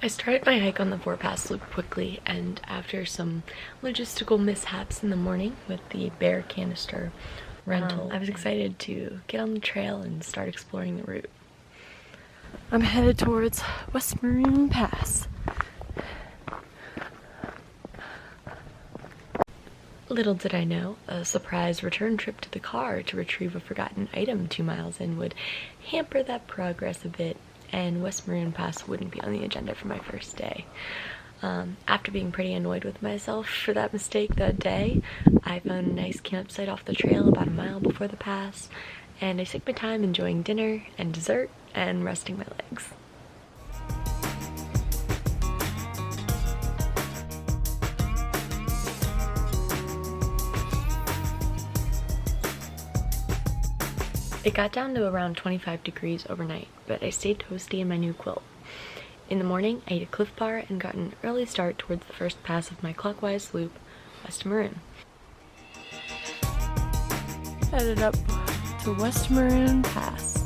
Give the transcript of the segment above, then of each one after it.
I started my hike on the Four-Pass Loop quickly, and after some logistical mishaps in the morning with the bear canister rental, I was excited to get on the trail and start exploring the route. I'm headed towards West Maroon Pass. Little did I know, a surprise return trip to the car to retrieve a forgotten item 2 miles in would hamper that progress a bit, and West Maroon Pass wouldn't be on the agenda for my first day. After being pretty annoyed with myself for that mistake that day, I found a nice campsite off the trail about a mile before the pass, and I took my time enjoying dinner and dessert and resting my legs. It got down to around 25 degrees overnight, but I stayed toasty in my new quilt. In the morning, I ate a Cliff Bar and got an early start towards the first pass of my clockwise loop, West Maroon. Headed up to West Maroon Pass.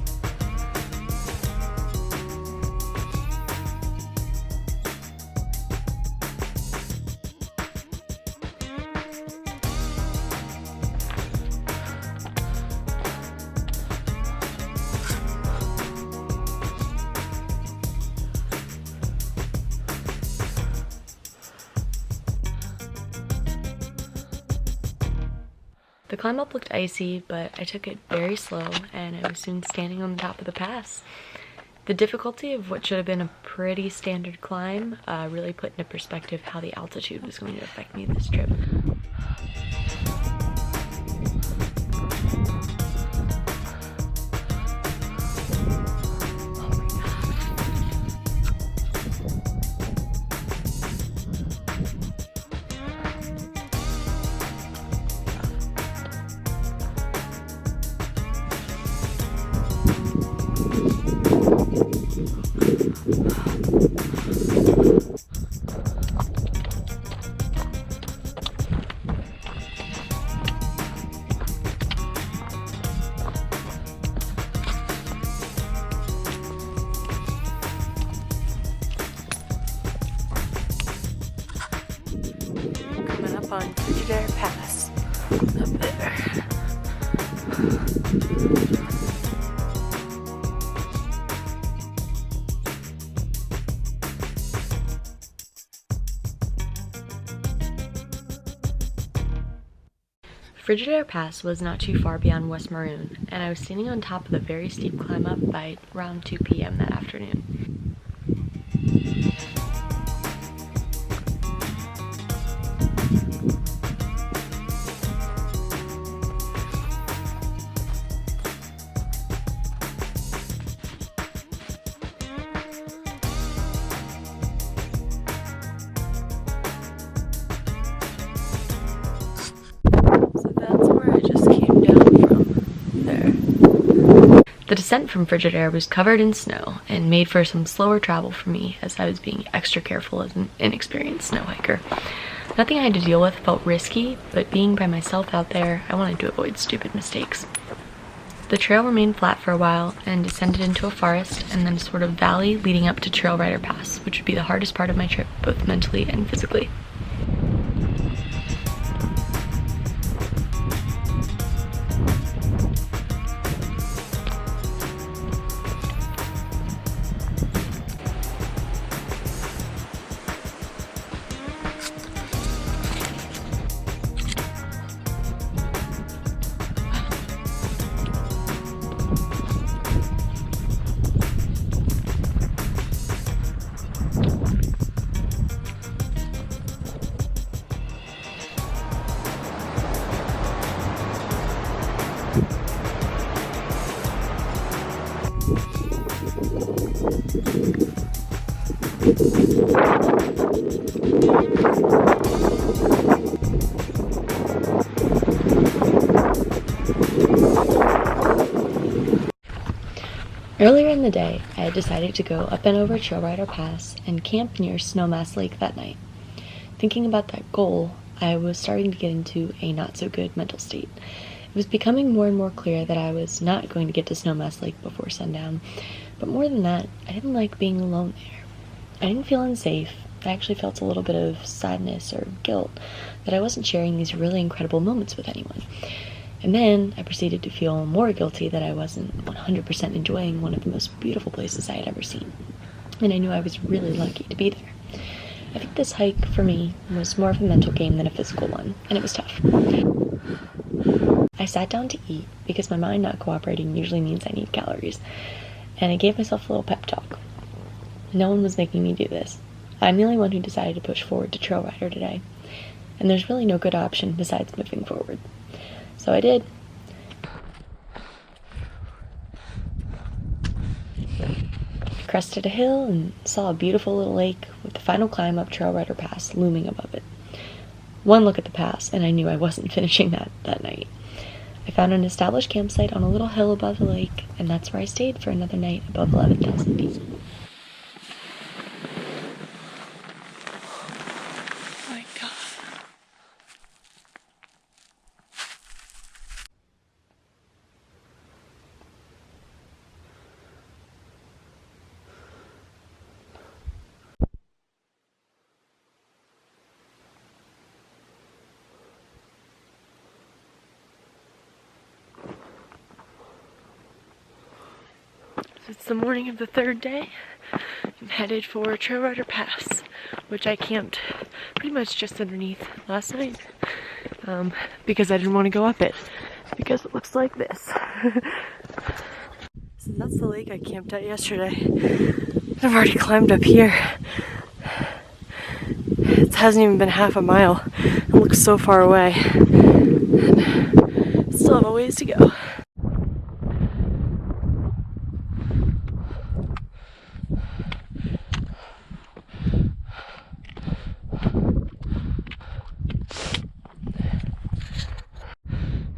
The climb up looked icy, but I took it very slow, and I was soon standing on the top of the pass. The difficulty of what should have been a pretty standard climb really put into perspective how the altitude was going to affect me this trip. Coming up on Frigidare Pass. Up there. Frigidare Pass was not too far beyond West Maroon, and I was standing on top of the very steep climb up by around 2 p.m. that afternoon. The descent from Frigidare was covered in snow and made for some slower travel for me, as I was being extra careful as an inexperienced snow hiker. Nothing I had to deal with felt risky, but being by myself out there, I wanted to avoid stupid mistakes. The trail remained flat for a while and descended into a forest and then a sort of valley leading up to Trail Rider Pass, which would be the hardest part of my trip, both mentally and physically. Earlier in the day, I had decided to go up and over Trail Rider Pass and camp near Snowmass Lake that night. Thinking about that goal, I was starting to get into a not-so-good mental state. It was becoming more and more clear that I was not going to get to Snowmass Lake before sundown, but more than that, I didn't like being alone there. I didn't feel unsafe. I actually felt a little bit of sadness or guilt that I wasn't sharing these really incredible moments with anyone. And then I proceeded to feel more guilty that I wasn't 100% enjoying one of the most beautiful places I had ever seen. And I knew I was really lucky to be there. I think this hike, for me, was more of a mental game than a physical one, and it was tough. I sat down to eat because my mind not cooperating usually means I need calories, and I gave myself a little pep talk. No one was making me do this. I'm the only one who decided to push forward to Trail Rider today, and there's really no good option besides moving forward. So I did. I crested a hill and saw a beautiful little lake with the final climb up Trail Rider Pass looming above it. One look at the pass, and I knew I wasn't finishing that night. I found an established campsite on a little hill above the lake, and that's where I stayed for another night above 11,000 feet. Oh my God. It's the morning of the third day. I'm headed for Trail Rider Pass, which I camped pretty much just underneath last night because I didn't want to go up it because it looks like this. So that's the lake I camped at yesterday. I've already climbed up here. It hasn't even been half a mile. It looks so far away. And still have a ways to go.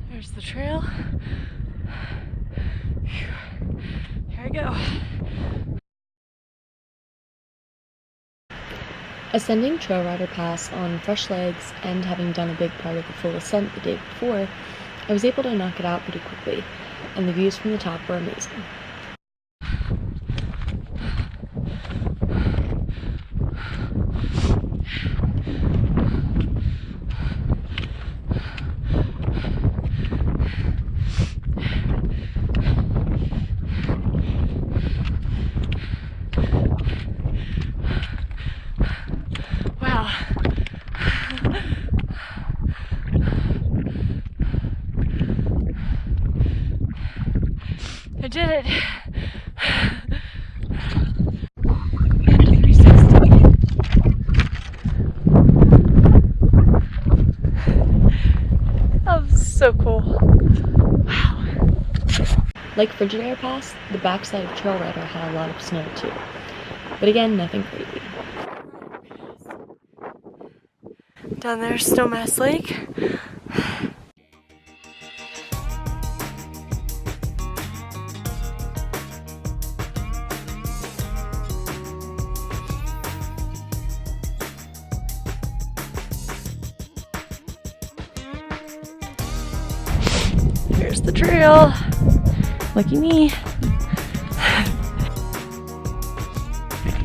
There's the trail. Here I go. Ascending Trail Rider Pass on fresh legs and having done a big part of the full ascent the day before, I was able to knock it out pretty quickly, and the views from the top were amazing. Wow. I did it. And a 360. That was so cool. Wow. Like Frigidaire Pass, the backside of Trail Rider had a lot of snow too. But again, nothing crazy. Down there's Snowmass Lake. Here's the trail. Lucky me.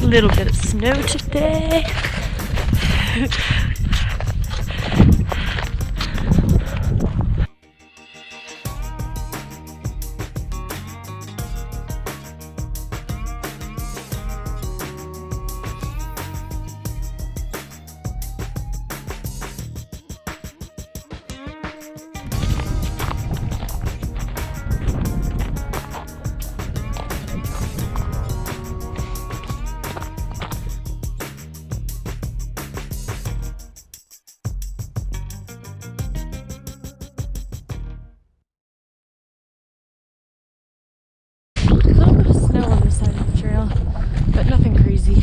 A little bit of snow today. A little bit of snow on the side of the trail, but nothing crazy.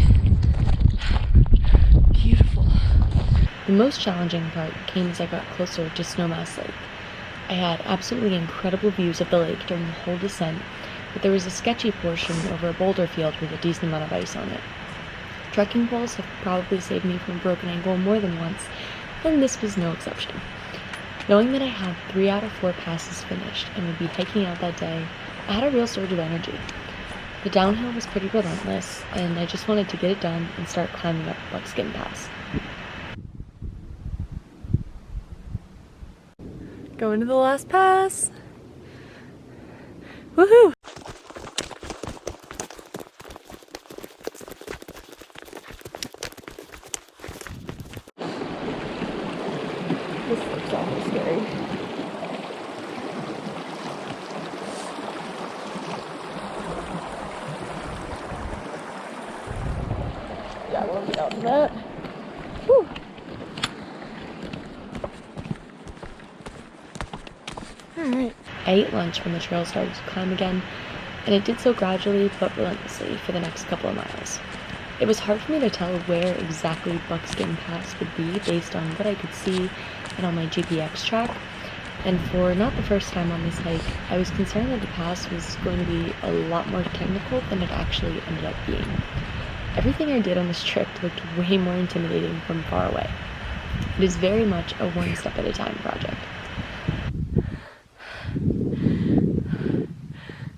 Beautiful. The most challenging part came as I got closer to Snowmass Lake. I had absolutely incredible views of the lake during the whole descent, but there was a sketchy portion over a boulder field with a decent amount of ice on it. Trekking poles have probably saved me from a broken ankle more than once, and this was no exception. Knowing that I had 3 out of 4 passes finished and would be hiking out that day, I had a real surge of energy. The downhill was pretty relentless, and I just wanted to get it done and start climbing up Buckskin Pass. Going to the last pass. Woohoo! This looks awful scary. Yeah, I won't get out of that. Whew. Alright. I ate lunch when the trail started to climb again, and it did so gradually but relentlessly for the next couple of miles. It was hard for me to tell where exactly Buckskin Pass would be based on what I could see and on my GPX track, and for not the first time on this hike, I was concerned that the pass was going to be a lot more technical than it actually ended up being. Everything I did on this trip looked way more intimidating from far away. It is very much a one step at a time project.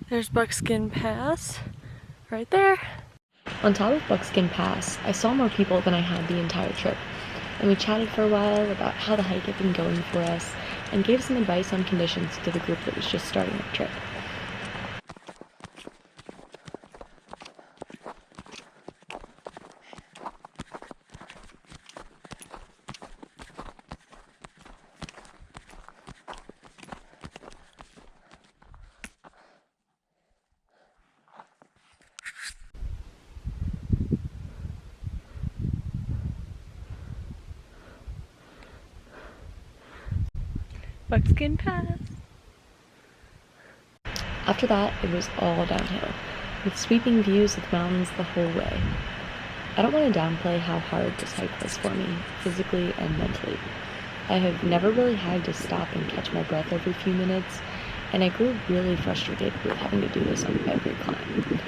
There's Buckskin Pass, right there. On top of Buckskin Pass, I saw more people than I had the entire trip, and we chatted for a while about how the hike had been going for us, and gave some advice on conditions to the group that was just starting the trip. Buckskin Pass. After that, it was all downhill, with sweeping views of the mountains the whole way. I don't want to downplay how hard this hike was for me, physically and mentally. I have never really had to stop and catch my breath every few minutes, and I grew really frustrated with having to do this on every climb.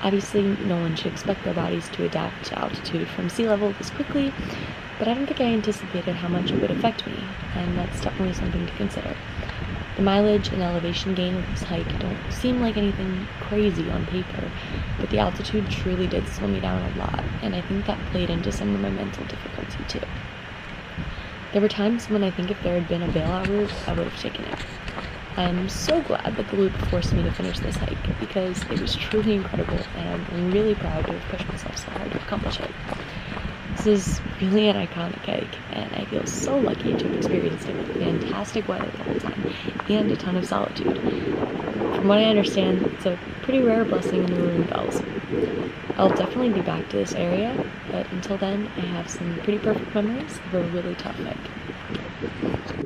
Obviously, no one should expect their bodies to adapt to altitude from sea level this quickly, but I don't think I anticipated how much it would affect me, and that's definitely something to consider. The mileage and elevation gain of this hike don't seem like anything crazy on paper, but the altitude truly did slow me down a lot, and I think that played into some of my mental difficulty too. There were times when I think if there had been a bailout route, I would have taken it. I'm so glad that the loop forced me to finish this hike, because it was truly incredible, and I'm really proud to have pushed myself so hard to accomplish it. This is really an iconic hike, and I feel so lucky to have experienced it with fantastic weather the whole time, and a ton of solitude. From what I understand, it's a pretty rare blessing in the Maroon Bells. I'll definitely be back to this area, but until then, I have some pretty perfect memories of a really tough hike.